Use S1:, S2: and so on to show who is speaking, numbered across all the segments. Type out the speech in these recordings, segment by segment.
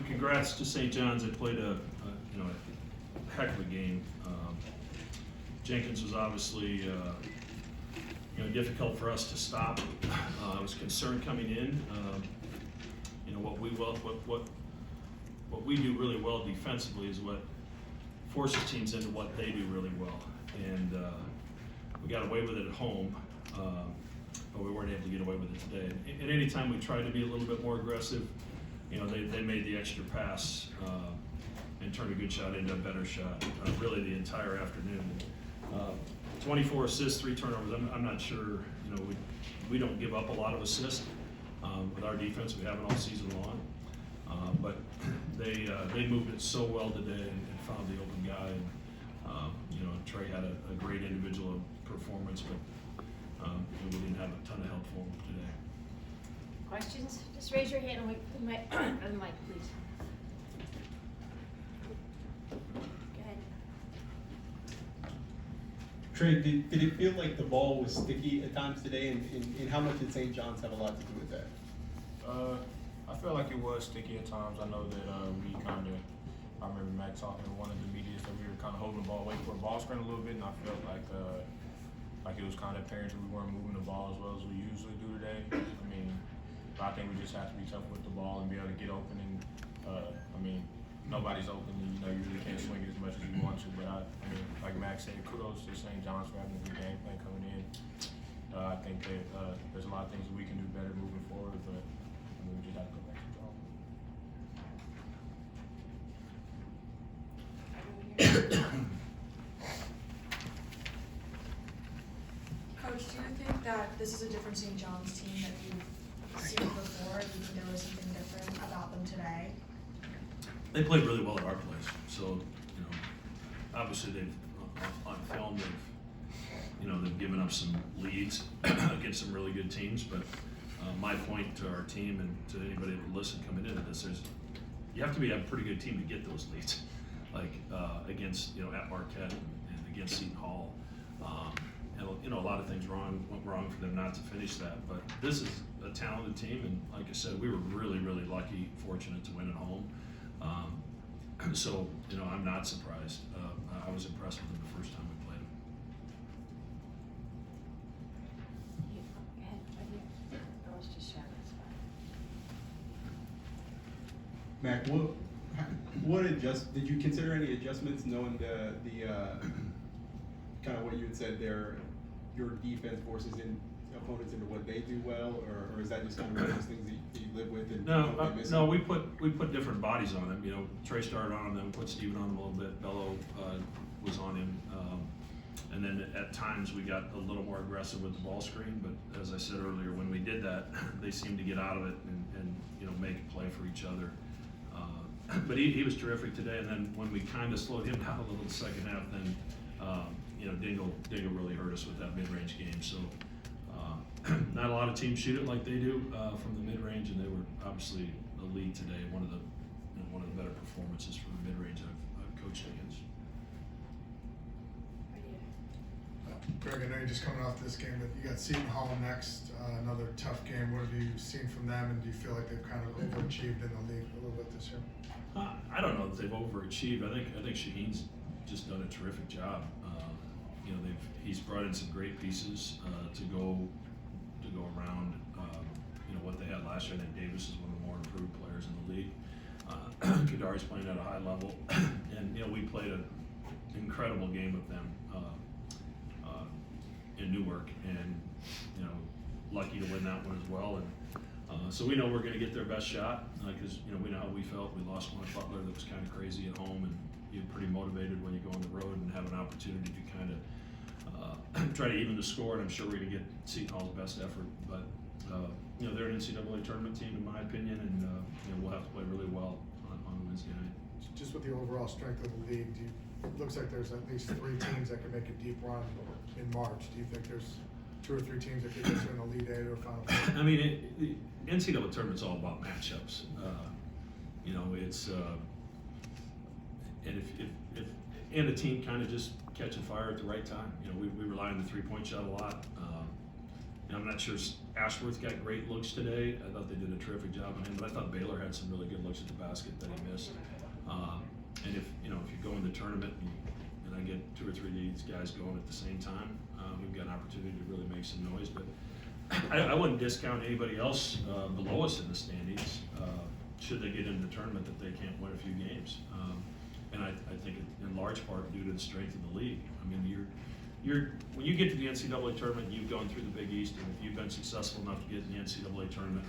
S1: Congrats to St. John's. They played a heck of a game. Jenkins was obviously difficult for us to stop. I was concerned coming in. What we do really well defensively is what forces teams into what they do really well, and we got away with it at home. But we weren't able to get away with it today. And any time we tried to be a little bit more aggressive, they made the extra pass and turned a good shot into a better shot, really the entire afternoon. 24 assists, 3 turnovers. I'm not sure, we don't give up a lot of assists with our defense. We haven't all season long. But they moved it so well today and found the open guy. And, Trey had a great individual performance, but we didn't have a ton of help for him today.
S2: Questions? Just raise your hand and wait for the mic, please. Go ahead.
S3: Trey, did it feel like the ball was sticky at times today, and how much did St. John's have a lot to do with that?
S4: I felt like it was sticky at times. I know that I remember Mac talking to one of the media that we were kind of holding the ball, waiting for a ball screen a little bit, and I felt like it was kind of apparent that we weren't moving the ball as well as we usually do today. I think we just have to be tough with the ball and be able to get open. And nobody's open. And, you really can't swing it as much as you want to. But like Max said, kudos to St. John's for having a good game plan coming in. I think that there's a lot of things that we can do better moving forward, but we just have to go back to the draw.
S5: Coach, do you think that this is a different St. John's team that you've seen before? Do you think there was something different about them today?
S1: They played really well at our place. So, obviously they've, on film, they've given up some leads against some really good teams. But my point to our team and to anybody that would listen coming into this is you have to be a pretty good team to get those leads, like against, at Marquette and against Seton Hall. A lot of things went wrong for them not to finish that. But this is a talented team, and like I said, we were really, really lucky, fortunate to win at home. So, I'm not surprised. I was impressed with them the first time we played them.
S2: Go ahead, right here. Oh, it's just shouting, it's fine.
S3: Mac, did you consider any adjustments knowing the kind of what you had said there, your defense forces in opponents into what they do well, or is that just kind of one of those things that you live with? And
S1: No, we put different bodies on him. Trey started on him, then put Steven on him a little bit. Bello was on him, and then at times we got a little more aggressive with the ball screen. But as I said earlier, when we did that, they seemed to get out of it and make a play for each other. But he was terrific today. And then when we kind of slowed him down a little in the second half, then Dingle really hurt us with that mid-range game. So. Not a lot of teams shoot it like they do from the mid-range, and they were obviously the lead today. One of the better performances from the mid-range I've coached against.
S6: Greg, I know you're just coming off this game, but you got Seton Hall next, another tough game. What have you seen from them, and do you feel like they've kind of overachieved in the league a little bit this year?
S1: I don't know that they've overachieved. I think Shaheen's just done a terrific job. He's brought in some great pieces to go around, what they had last year. I think Davis is one of the more improved players in the league. Kadari's playing at a high level, and we played an incredible game with them in Newark, and lucky to win that one as well. And so we know we're going to get their best shot because we know how we felt. We lost one Butler that was kind of crazy at home, and you're pretty motivated when you go on the road and have an opportunity to kind of try to even the score, and I'm sure we're going to get Seton Hall's best effort. But they're an NCAA tournament team, in my opinion, and we'll have to play really well on Wednesday night.
S6: Just with the overall strength of the league, it looks like there's at least 3 teams that can make a deep run in March. Do you think there's 2 or 3 teams that could get to an Elite Eight or Final Four?
S1: The NCAA tournament's all about matchups. It's and a team kind of just catching fire at the right time. We rely on the 3-point shot a lot. And I'm not sure Ashworth got great looks today. I thought they did a terrific job on him, but I thought Baylor had some really good looks at the basket that he missed. And if you go in the tournament and I get 2 or 3 of these guys going at the same time, we've got an opportunity to really make some noise. But I wouldn't discount anybody else below us in the standings should they get into the tournament that they can't win a few games. And I think in large part due to the strength of the league. I mean, when you get to the NCAA tournament, you've gone through the Big East, and if you've been successful enough to get in the NCAA tournament,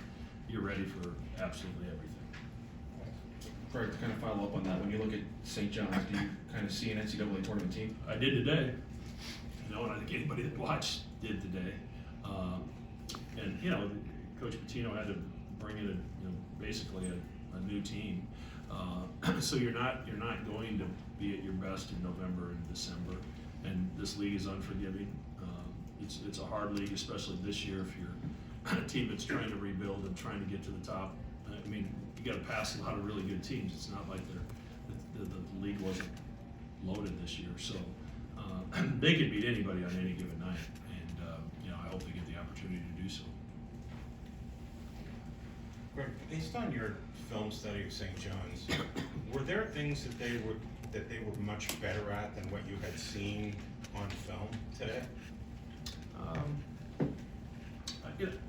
S1: you're ready for absolutely everything.
S7: Greg, to kind of follow up on that, when you look at St. John's, do you kind of see an NCAA tournament team?
S1: I did today, and I think anybody that watched did today. And Coach Pitino had to bring in basically a new team. So you're not going to be at your best in November and December, and this league is unforgiving. It's a hard league, especially this year if you're a team that's trying to rebuild and trying to get to the top. I mean, you got to pass a lot of really good teams. It's not like the league wasn't loaded this year, so they could beat anybody on any given night, and I hope they get the opportunity to do so.
S8: Greg, based on your film study of St. John's, were there things that they were much better at than what you had seen on film today?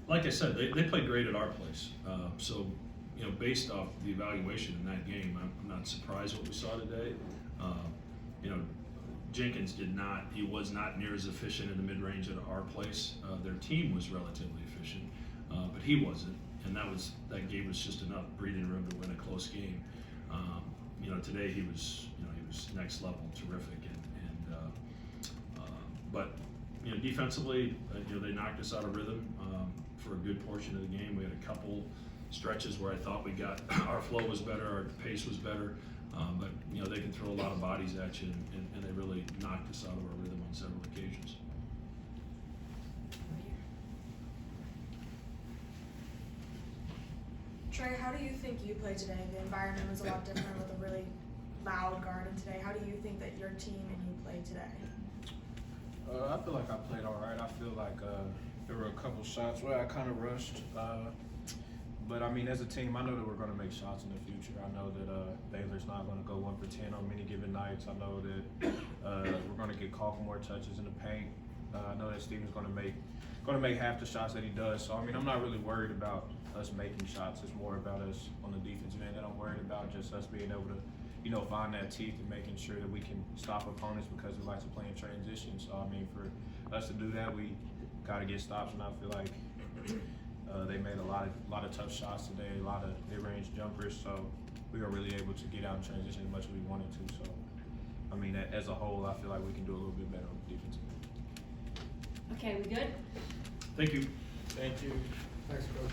S1: Like I said, they played great at our place. So, based off the evaluation in that game, I'm not surprised what we saw today. Jenkins he was not near as efficient in the mid-range at our place. Their team was relatively efficient, but he wasn't. And that gave us just enough breathing room to win a close game. Today he was next level, terrific, but defensively, they knocked us out of rhythm for a good portion of the game. We had a couple stretches where I thought our flow was better, our pace was better, but they can throw a lot of bodies at you, and they really knocked us out of our rhythm on several occasions.
S5: Trey, how do you think you played today? The environment was a lot different with a really loud garden today. How do you think that your team and you played today?
S4: I feel like I played all right. I feel like there were a couple shots where I kind of rushed. But I mean, as a team, I know that we're going to make shots in the future. I know that Baylor's not going to go 1 for 10 on many given nights. I know that we're going to get called for more touches in the paint. I know that Steven's going to make half the shots that he does. So I mean, I'm not really worried about us making shots. It's more about us on the defensive end that I'm worried about. Just us being able to, find that teeth and making sure that we can stop opponents because we like to play in transition. So I mean, for us to do that, we got to get stops, and I feel like they made a lot of tough shots today, a lot of mid-range jumpers. So we were really able to get out in transition as much as we wanted to. So I mean, as a whole, I feel like we can do a little bit better on the defensive end.
S2: Okay, we good?
S1: Thank you.
S8: Thank you.
S6: Thanks, Coach.